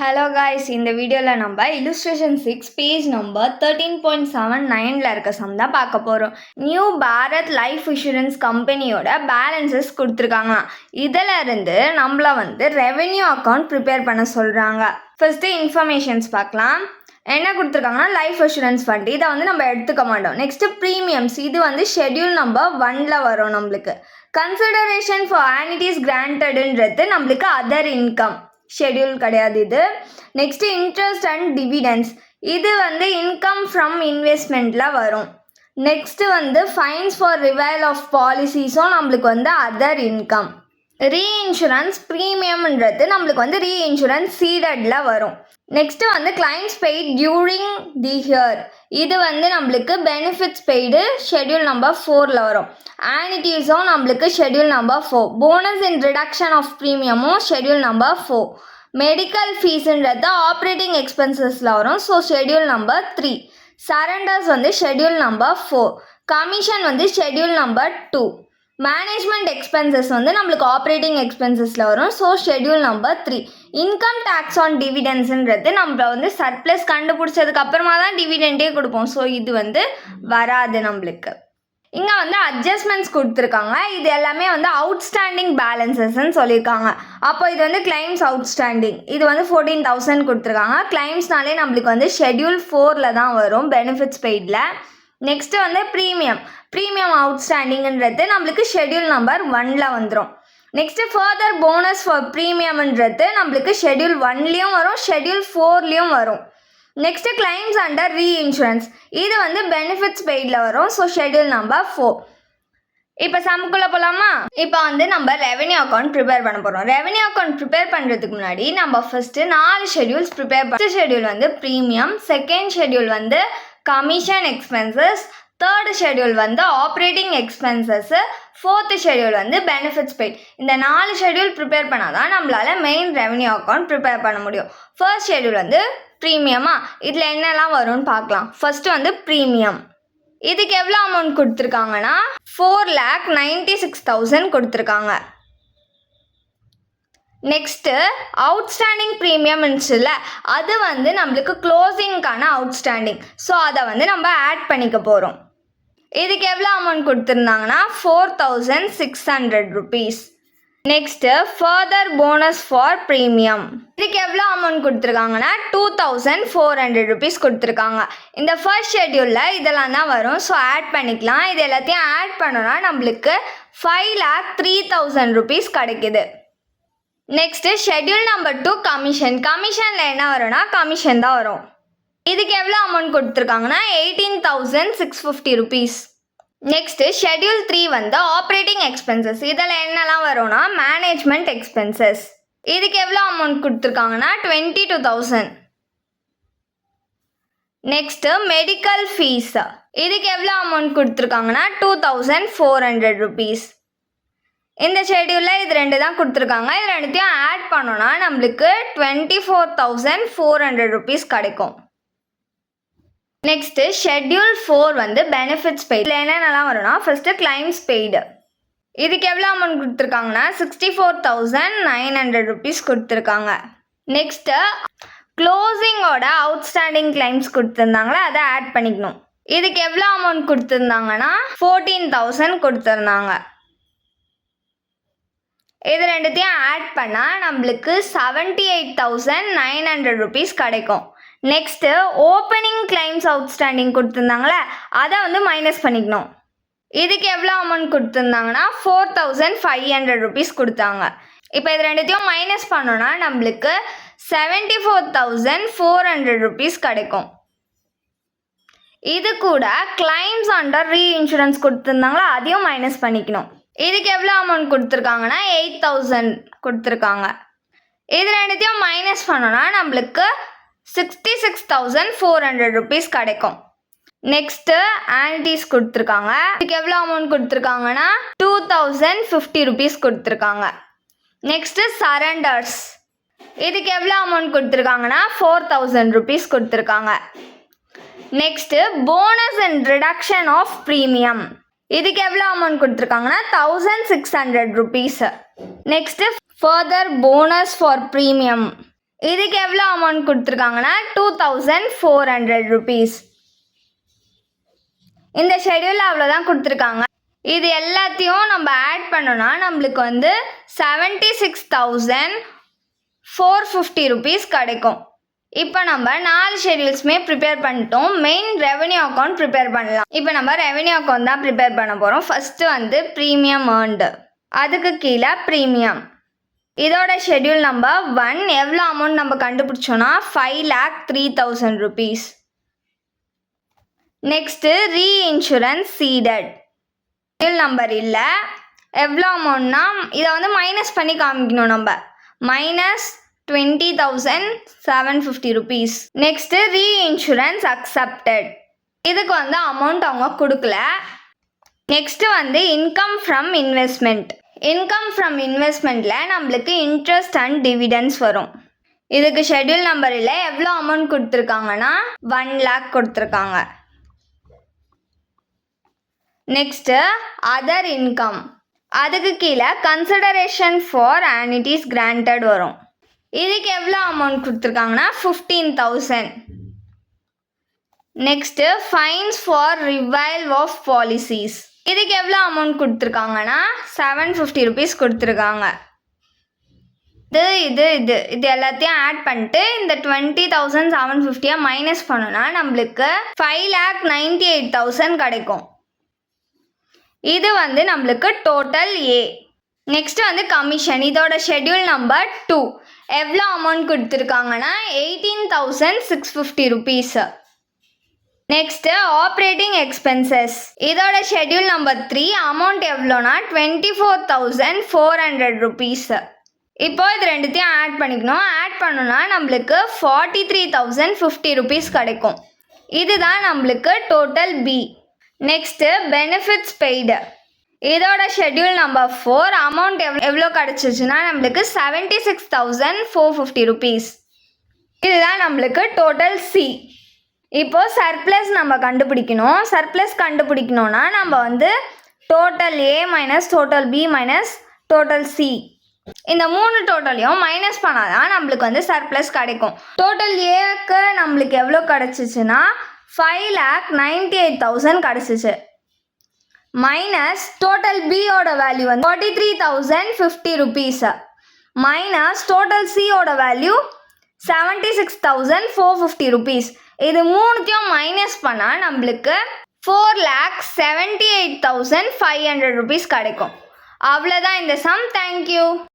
Hello guys, இந்த வீடியோவில் நம்ம illustration 6 பேஜ் நம்பர் 13.79 இருக்க சம் தான் பார்க்க போகிறோம். நியூ பாரத் லைஃப் இன்சூரன்ஸ் கம்பெனியோட பேலன்சஸ் கொடுத்துருக்காங்களாம். இதில் இருந்து நம்மளை ரெவென்யூ அக்கௌண்ட் ப்ரிப்பேர் பண்ண சொல்கிறாங்க. ஃபர்ஸ்ட்டு இன்ஃபர்மேஷன்ஸ் பார்க்கலாம். என்ன கொடுத்துருக்காங்கன்னா லைஃப் இன்சூரன்ஸ் ஃபண்ட், இதை நம்ம எடுத்துக்க மாட்டோம். நெக்ஸ்ட்டு ப்ரீமியம்ஸ், இது ஷெட்யூல் நம்பர் 1ல் வரும் நம்மளுக்கு. கன்சிடரேஷன் ஃபார் ஆனிட்டிஸ் கிராண்டடுன்றது நம்மளுக்கு அதர் இன்கம் ஷெட்யூல் கிடையாது இது. நெக்ஸ்ட் இன்ட்ரெஸ்ட் அண்ட் டிவிடெண்ட்ஸ், இது இன்கம் ஃப்ரம் இன்வெஸ்ட்மெண்ட்டில் வரும். Next fines for revival of பாலிசிஸும் நம்மளுக்கு அதர் இன்கம். ரீஇன்சூரன்ஸ் ப்ரீமியம்ன்றது நம்மளுக்கு ரீஇன்சூரன்ஸ் சீடடில் வரும். Next claims paid during the year, இது நம்மளுக்கு பெனிஃபிட்ஸ் பெய்டு ஷெட்யூல் நம்பர் 4ல் வரும். ஆனிட்டிஸும் நம்மளுக்கு schedule number 4. Bonus in reduction of ப்ரீமியமும் ஷெட்யூல் நம்பர் 4. மெடிக்கல் ஃபீஸுன்றது ஆப்ரேட்டிங் எக்ஸ்பென்சஸில் வரும். So schedule number 3. Surrenders schedule number 4. Commission schedule number 2. Management expenses நம்மளுக்கு ஆப்ரேட்டிங் எக்ஸ்பென்சஸில் வரும். So schedule number 3. Income tax on டிவிடெண்ட்ஸுன்றது நம்ம சர்ப்ளஸ் கண்டுபிடிச்சதுக்கு அப்புறமா தான் டிவிடெண்டே கொடுப்போம். ஸோ இது வராது நம்மளுக்கு. இங்கே அட்ஜஸ்ட்மெண்ட்ஸ் கொடுத்துருக்காங்க. இது எல்லாமே அவுட்ஸ்டாண்டிங் பேலன்சஸ்ன்னு சொல்லியிருக்காங்க. அப்போ இது கிளைம்ஸ் அவுட்ஸ்டாண்டிங், இது 14,000 கொடுத்துருக்காங்க. கிளைம்ஸ்னாலே நம்மளுக்கு ஷெட்யூல் 4ல் தான் வரும், பெனிஃபிட்ஸ் பெய்டில். நெக்ஸ்ட்டு ப்ரீமியம் அவுட்ஸ்டாண்டிங்ன்றது நம்மளுக்கு ஷெட்யூல் நம்பர் 1ல் வந்துடும். நெக்ஸ்ட்டு ஃபர்தர் போனஸ் ஃபார் ப்ரீமியம்ன்றது நம்மளுக்கு ஷெட்யூல் 1லேயும் வரும், ஷெட்யூல் 4லேயும் வரும். நெக்ஸ்ட்டு கிளைம்ஸ் அண்டர் ரீஇன்சூரன்ஸ், இது பெனிஃபிட்ஸ் பெய்டில் வரும். So schedule number 4. இப்போ சம்குள்ளே போகலாமா? இப்போ நம்ம ரெவென்யூ அக்கௌண்ட் ப்ரிப்பேர் பண்ண போகிறோம். ரெவென்யூ அக்கௌண்ட் ப்ரிப்பேர் பண்ணுறதுக்கு முன்னாடி நம்ம ஃபஸ்ட்டு 4 ஷெட்யூல்ஸ் ப்ரிப்பேர் பண்ண. First schedule premium, second schedule commission expenses, third schedule operating expenses, fourth schedule benefits paid. இந்த 4 ஷெட்யூல் ப்ரிப்பேர் பண்ணால் தான் நம்மளால் மெயின் ரெவென்யூ அக்கௌண்ட் ப்ரிப்பேர் பண்ண முடியும். ஃபர்ஸ்ட் ஷெட்யூல் ப்ரீமியமா, இதில் என்னெல்லாம் வரும்னு பார்க்கலாம். ஃபஸ்ட்டு ப்ரீமியம், இதுக்கு எவ்வளோ அமௌண்ட் கொடுத்துருக்காங்கன்னா 4,96,000 கொடுத்துருக்காங்க. நெக்ஸ்ட்டு அவுட்ஸ்டாண்டிங் ப்ரீமியம் இருந்துச்சுல்ல, அது நம்மளுக்கு க்ளோசிங்க்கான அவுட்ஸ்டாண்டிங். ஸோ அதை நம்ம ஆட் பண்ணிக்க போகிறோம். இதுக்கு எவ்வளோ அமௌண்ட் கொடுத்துருந்தாங்கன்னா 4,600 rupees. Next further bonus for premium, இதுக்கு எவ்வளோ அமௌண்ட் கொடுத்துருக்காங்கன்னா 2,400 rupees கொடுத்துருக்காங்க. இந்த ஃபர்ஸ்ட் ஷெட்யூலில் இதெல்லாம் தான் வரும். ஸோ ஆட் பண்ணிக்கலாம். இது எல்லாத்தையும் ஆட் பண்ணோன்னா நம்மளுக்கு 5,03,000 rupees கிடைக்குது. நெக்ஸ்ட்டு ஷெட்யூல் நம்பர் 2 கமிஷனில் என்ன வரும்னா கமிஷன் தான் வரும். இதுக்கு எவ்வளோ அமௌண்ட் கொடுத்துருக்காங்கன்னா 18,650 rupees. Next schedule 3 operating expenses, இதில் என்னெல்லாம் வரும்னா மேனேஜ்மெண்ட் எக்ஸ்பென்சஸ். இதுக்கு எவ்வளோ அமௌண்ட் கொடுத்துருக்காங்கன்னா 22,000. நெக்ஸ்ட்டு மெடிக்கல் ஃபீஸ், இதுக்கு எவ்வளோ அமௌண்ட் கொடுத்துருக்காங்கன்னா 2,400 rupees. இந்த ஷெட்யூலில் இது 2 தான் கொடுத்துருக்காங்க. இது ரெண்டுத்தையும் ஆட் பண்ணோன்னா நம்மளுக்கு 24,400 rupees கிடைக்கும். நெக்ஸ்ட்டு ஷெட்யூல் 4 பெனிஃபிட்ஸ் பெய்டு, இதில் என்னென்னலாம் வரும்னா ஃபஸ்ட்டு கிளைம்ஸ் பெய்டு, இதுக்கு எவ்வளோ அமௌண்ட் கொடுத்துருக்காங்கன்னா 64,900 rupees கொடுத்துருக்காங்க. நெக்ஸ்ட்டு க்ளோசிங்கோட அவுட்ஸ்டாண்டிங் கிளைம்ஸ் கொடுத்துருந்தாங்களே, அதை ஆட் பண்ணிக்கணும். இதுக்கு எவ்வளோ அமௌண்ட் கொடுத்துருந்தாங்கன்னா 14,000 கொடுத்துருந்தாங்க. இது ரெண்டுத்தையும் ஆட் பண்ணால் நம்மளுக்கு 78,900 rupees கிடைக்கும். நெக்ஸ்ட்டு ஓப்பனிங் கிளைம்ஸ் அவுட்ஸ்டாண்டிங் கொடுத்துருந்தாங்களே, அதை மைனஸ் பண்ணிக்கணும். இதுக்கு எவ்வளோ அமௌண்ட் கொடுத்துருந்தாங்கன்னா 4,500 rupees கொடுத்தாங்க. இப்போ இது ரெண்டுத்தையும் மைனஸ் பண்ணோன்னா நம்மளுக்கு 74,400 rupees கிடைக்கும். இது கூட கிளைம்ஸ் அண்டர் ரீஇன்சூரன்ஸ் கொடுத்துருந்தாங்களா, அதையும் மைனஸ் பண்ணிக்கணும். இதுக்கு எவ்வளோ அமௌண்ட் கொடுத்துருக்காங்கன்னா 8,000 கொடுத்துருக்காங்க. இது ரெண்டுத்தையும் மைனஸ் பண்ணோன்னா நம்மளுக்கு 66,400 rupees கிடைக்கும். நெக்ஸ்ட்டு ஆனிட்டிஸ் கொடுத்துருக்காங்க. இதுக்கு எவ்வளோ அமௌண்ட் கொடுத்துருக்காங்கன்னா 2,050 rupees கொடுத்துருக்காங்க. நெக்ஸ்ட்டு சரண்டர்ஸ், இதுக்கு எவ்வளோ அமௌண்ட் கொடுத்துருக்காங்கன்னா 4,000 rupees கொடுத்துருக்காங்க. Next bonus and reduction of premium, இதுக்கு எவ்வளோ அமௌண்ட் கொடுத்துருக்காங்கன்னா 1,600 rupees. Next further bonus for premium, இதுக்கு எவ்வளோ அமௌண்ட் கொடுத்துருக்காங்கன்னா 2400 rupees. இந்த ஷெடியூலில் அவ்வளோதான் கொடுத்துருக்காங்க. இது எல்லாத்தையும் நம்ம ஆட் பண்ணோன்னா நம்மளுக்கு வந்து 76,450 rupees கிடைக்கும். இப்போ நம்ம 4 ஷெடியூல்ஸுமே ப்ரிப்பேர் பண்ணிட்டோம். மெயின் ரெவென்யூ அக்கௌண்ட் ப்ரிப்பேர் பண்ணலாம். இப்போ நம்ம ரெவென்யூ அக்கௌண்ட் தான் ப்ரிப்பேர் பண்ண போகிறோம். ஃபஸ்ட்டு வந்து ப்ரீமியம் ஏர்ன்டு, அதுக்கு கீழே ப்ரீமியம். இதோட ஷெடியூல் நம்பர் 1 எவ்வளோ அமௌண்ட் நம்ம கண்டுபிடிச்சோன்னா 5,03,000 rupees. Next reinsurance seeded schedule number இல்லை, எவ்வளோ அமௌண்ட்னா இதை வந்து மைனஸ் பண்ணி காமிக்கணும் நம்ம, -20,750 rupees. நெக்ஸ்ட்டு ரீஇன்சூரன்ஸ் அக்செப்டட், இதுக்கு வந்து அமௌண்ட் அவங்க கொடுக்கல. நெக்ஸ்ட்டு வந்து income from investment. Income from இன்வெஸ்ட்மெண்ட்டில் நம்மளுக்கு இன்ட்ரெஸ்ட் அண்ட் டிவிடெண்ட்ஸ் வரும். இதுக்கு ஷெடியூல் நம்பர் இல்லை, எவ்வளோ அமௌண்ட் கொடுத்துருக்காங்கன்னா 1 lakh கொடுத்துருக்காங்க. நெக்ஸ்ட்டு அதர் இன்கம், அதுக்கு கீழே கன்சிடரேஷன் ஃபார் ஆனிட்டிஸ் கிராண்டட் வரும். இதுக்கு எவ்வளோ அமௌண்ட் கொடுத்துருக்காங்கன்னா 15,000. Next fines for revival of policies, இதுக்கு எவ்வளோ அமௌண்ட் கொடுத்துருக்காங்கன்னா 750 rupees கொடுத்துருக்காங்க. இது எல்லாத்தையும் ஆட் பண்ணிட்டு இந்த 20,750 மைனஸ் பண்ணோன்னா நம்மளுக்கு 5,98,000 கிடைக்கும். இது வந்து நம்மளுக்கு டோட்டல் ஏ. நெக்ஸ்ட் வந்து கமிஷன், இதோட ஷெடியூல் நம்பர் 2 எவ்வளோ அமௌண்ட் கொடுத்துருக்காங்கன்னா 18,650 rupees. நெக்ஸ்ட்டு ஆப்ரேட்டிங் எக்ஸ்பென்சஸ், இதோட ஷெடியூல் நம்பர் 3 அமௌண்ட் எவ்வளோனா 24,400 rupees. இப்போ இது ரெண்டுத்தையும் ஆட் பண்ணிக்கணும். ஆட் பண்ணோன்னா நம்மளுக்கு 43,050 rupees கிடைக்கும். இதுதான் நம்மளுக்கு total B. Next benefits paid, இதோட ஷெடியூல் நம்பர் 4 அமௌண்ட் எவ்வளோ கிடச்சிச்சுன்னா நம்மளுக்கு 76,450 rupees. இதுதான் நம்மளுக்கு டோட்டல் சி. இப்போது சர்ப்ளஸ் நம்ம கண்டுபிடிக்கணும். சர்ப்ளஸ் கண்டுபிடிக்கணுன்னா நம்ம வந்து total A minus total B minus total C, இந்த 3 டோட்டலையும் மைனஸ் பண்ணால் தான் நம்மளுக்கு வந்து சர்ப்ளஸ் கிடைக்கும். டோட்டல் ஏக்கு நம்மளுக்கு எவ்வளோ கிடச்சிச்சுன்னா 5,98,000 கிடச்சிச்சு. மைனஸ் டோட்டல் பியோட வேல்யூ வந்து 43,050 rupees. மைனஸ் டோட்டல் சியோட வேல்யூ 76,450 rupees. இது மூணுத்தையும் மைனஸ் பண்ணால் நம்மளுக்கு 4,78,500 rupees கிடைக்கும். அவ்வளோதான் இந்த சம். தேங்க்யூ.